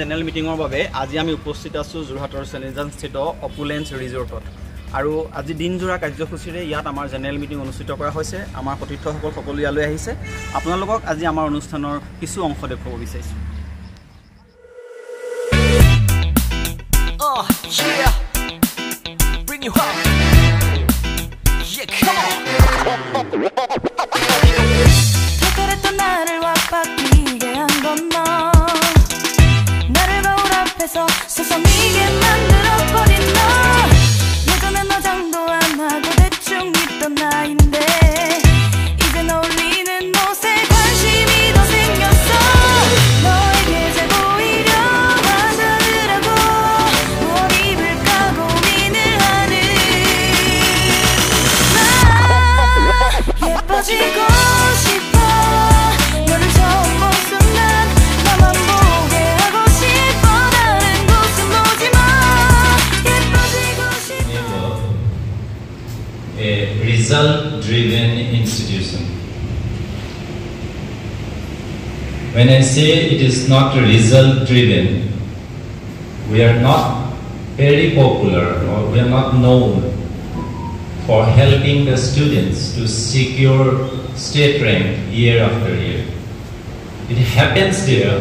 General মিটিঙৰ বাবে আজি আমি উপস্থিত আছোঁ যোৰহাটৰ চেনিজানস্থিত অপুলেঞ্চ ৰিজৰ্টত আৰু আজি দিনজোৰা কাৰ্যসূচীৰে ইয়াত আমাৰ জেনেৰেল মিটিং অনুষ্ঠিত কৰা হৈছে। আমাৰ সতীৰ্থসকল সকলো ইয়ালৈ আহিছে। আপোনালোকক আজি আমাৰ অনুষ্ঠানৰ কিছু অংশ দেখুৱাব বিচাৰিছোঁ। 세상이게 만들어버린 너 예전에 너 장도 안 하고 대충 있던 나인데 이제 너 어울리는 옷에 관심이 더 생겼어. 너에게 잘 보이려 하자더라고 무엇 입을까 고민을 하는 나 예뻐지고 싶어. 너를 처음 본 순간 나만 보게 하고 싶어. A result-driven institution. When I say it is not result-driven, we are not very popular or we are not known for helping the students to secure state rank year after year. It happens there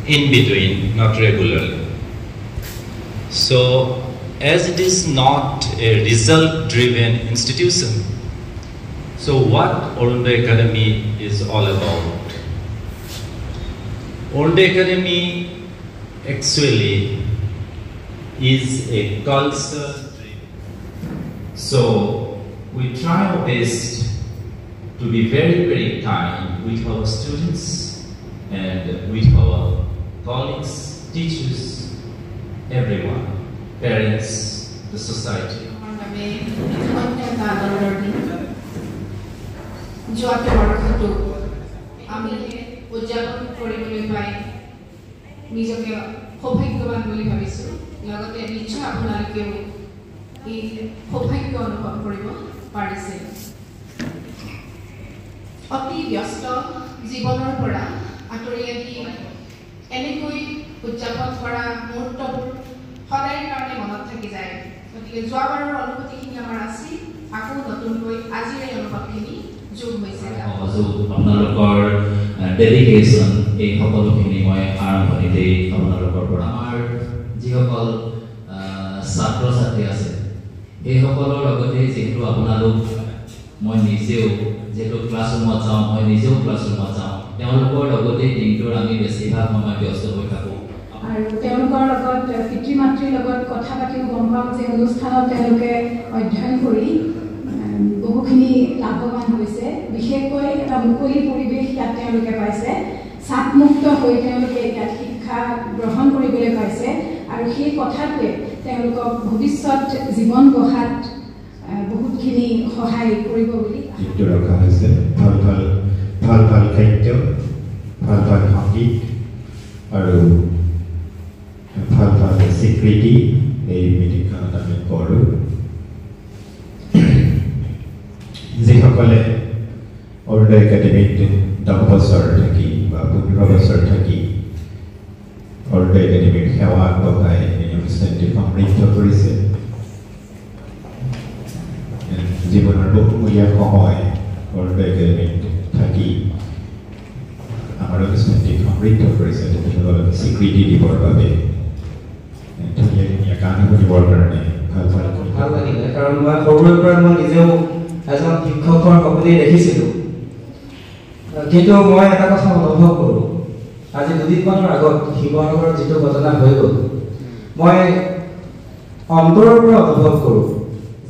in between, not regularly. So, as it is not a result-driven institution, so what Orundoy Academy is all about? Orundoy Academy actually is a culture driven. So we try our best to be very, very kind with our students and with our colleagues, teachers, everyone. Parents, the society. যোৱাতে বৰ্ষটো আমি উদযাপন কৰিবলৈ পাই নিজকে সৌভাগ্যৱান বুলি ভাবিছোঁ। লগতে নিশ্চয় আপোনালোকেও এই সৌভাগ্য অনুভৱ কৰিব পাৰিছে। অতি ব্যস্ত জীৱনৰ পৰা আঁতৰি আহি এনেকৈ উদযাপন কৰা মুহূৰ্তবোৰ সদায় কাৰণে মনত থাকি যায়। গতিকে যোৱাবাৰৰ অনুভূতিখিনি আমাৰ আছিল, আকৌ নতুনকৈ আজিৰ এই অনুভৱখিনি যোগ হৈছে। আপোনালোকৰ ডেডিকেশ্যন এই সকলোখিনি মই আৰম্ভণিতেই আপোনালোকৰ পৰা আমাৰ যিসকল ছাত্ৰ ছাত্ৰী আছে সেইসকলৰ লগতে যিহেতু আপোনালোক মই নিজেও যিহেতু ক্লাছৰুমত যাওঁ, মই নিজেও ক্লাছৰুমত যাওঁ, তেওঁলোকৰ লগতে দিনটোৰ আমি বেছিভাগ সময় ব্যস্ত হৈ থাকোঁ। আৰু তেওঁলোকৰ লগত পিতৃ মাতৃৰ লগত কথা পাতিও গম পাওঁ যে অনুষ্ঠানত তেওঁলোকে অধ্যয়ন কৰি বহুখিনি লাভৱান হৈছে। বিশেষকৈ এটা মুকলি পৰিৱেশ ইয়াত তেওঁলোকে পাইছে, চাপমুক্ত হৈ তেওঁলোকে ইয়াত শিক্ষা গ্ৰহণ কৰিবলৈ পাইছে আৰু সেই কথাটোৱে তেওঁলোকক ভৱিষ্যত জীৱন গঢ়াত বহুতখিনি সহায় কৰিব বুলি ৰখা হৈছে। ভাল ভাল খাদ্য, ভাল সংগীত আৰু ভাল স্বীকৃতি এই মিটিংখনত আমি কৰোঁ। যিসকলে অৰুণোদয় একাডেমীত 10 বছৰ থাকি বা 15 বছৰ থাকি অৰুণোদয় একাডেমীৰ সেৱা আগবঢ়াই এই অনুষ্ঠানটি সমৃদ্ধ কৰিছে। জীৱনৰ বহুমূলীয়া সময় অৰুণোদয় একাডেমীত থাকি আমাৰ অনুষ্ঠানটি সমৃদ্ধ কৰিছে। তেখেতসকলক স্বীকৃতি দিবৰ বাবে ধুনীয়া গান শুনিবৰ কাৰণে ভাল লাগিলে। কাৰণ মই সৰুৰে পৰা মই নিজেও এজন শিক্ষকৰ সপোনেই দেখিছিলোঁ, কিন্তু মই এটা কথা অনুভৱ কৰোঁ, আজি দুদিনমানৰ আগত শিৱসাগৰত যিটো ঘটনা হৈ গ'ল, মই অন্তৰৰ পৰা অনুভৱ কৰোঁ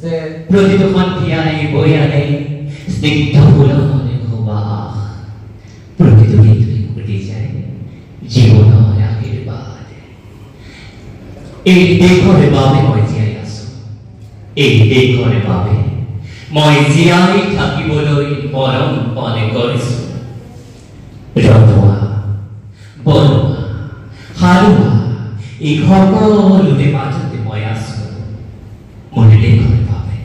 যে প্ৰতিটো সন্ধিয়াই বৈ আনে স্নিগ্ধ ফুলৰ সুবাস, প্ৰতিটো গীতই ফুটি যায় জীৱনৰ আশীৰ্বাদ। এই দেশৰে বাবে মই জীয়াই আছো, এই দেশৰে বাবে মই জীয়াই থাকিবলৈ পৰমপণে কৰিছো। ৰন্ধোৱা বনোৱা হাৰুৱা এই সকলোৰে মাজতে মই আছো মোৰ দেশৰ বাবে।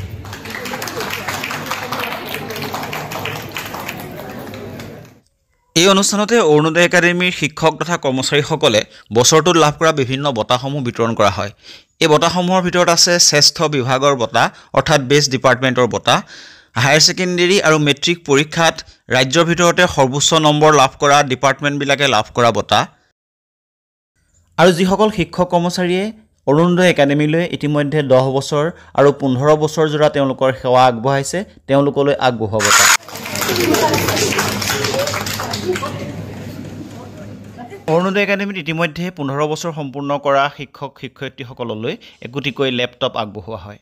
এই অনুষ্ঠানতে অৰুণোদয় একাডেমীৰ শিক্ষক তথা কৰ্মচাৰীসকলে বছৰটোত লাভ কৰা বিভিন্ন বঁটাসমূহ বিতৰণ কৰা হয়। এই বঁটাসমূহৰ ভিতৰত আছে শ্ৰেষ্ঠ বিভাগৰ বঁটা অৰ্থাৎ বেষ্ট ডিপাৰ্টমেণ্টৰ বঁটা, হায়াৰ ছেকেণ্ডেৰী আৰু মেট্ৰিক পৰীক্ষাত ৰাজ্যৰ ভিতৰতে সৰ্বোচ্চ নম্বৰ লাভ কৰা ডিপাৰ্টমেণ্টবিলাকে লাভ কৰা বঁটা, আৰু যিসকল শিক্ষক কৰ্মচাৰীয়ে অৰুণোদয় একাডেমীলৈ ইতিমধ্যে 10 বছৰ আৰু 15 বছৰ জোৰা তেওঁলোকৰ সেৱা আগবঢ়াইছে তেওঁলোকলৈ আগবঢ়োৱা বঁটা। অৰুণোদয় একাডেমীত ইতিমধ্যে 15 বছৰ সম্পূৰ্ণ কৰা শিক্ষক শিক্ষয়িত্ৰীসকললৈ একোটিকৈ লেপটপ আগবঢ়োৱা হয়।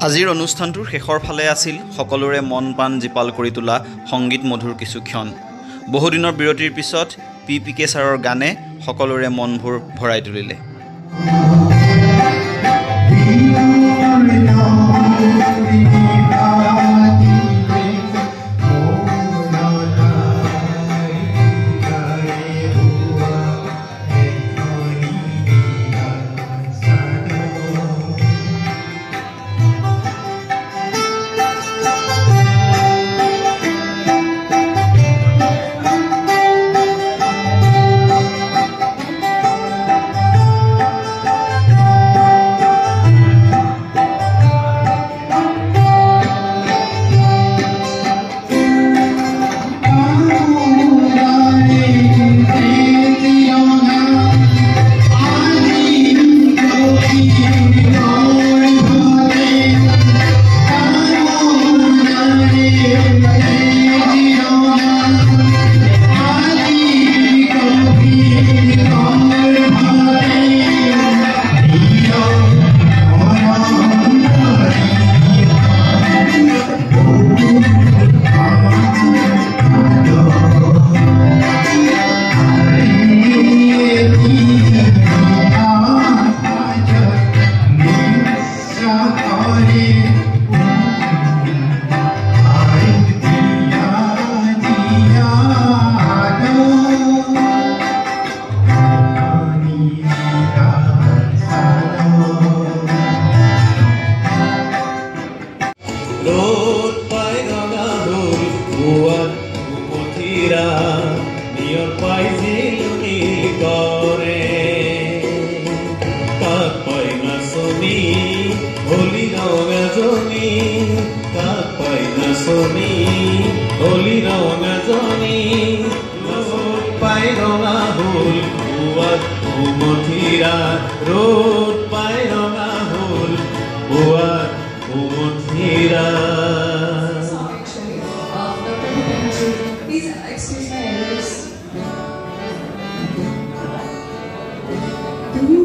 আজিৰ অনুষ্ঠানটোৰ শেষৰ ফালে আছিল সকলোৰে মন প্ৰাণ জীপাল কৰি তোলা সংগীত মধুৰ কিছু ক্ষণ। বহুদিনৰ বিৰতিৰ পিছত PPK ছাৰৰ গানে সকলোৰে মনবোৰ ভৰাই তুলিলে। Do you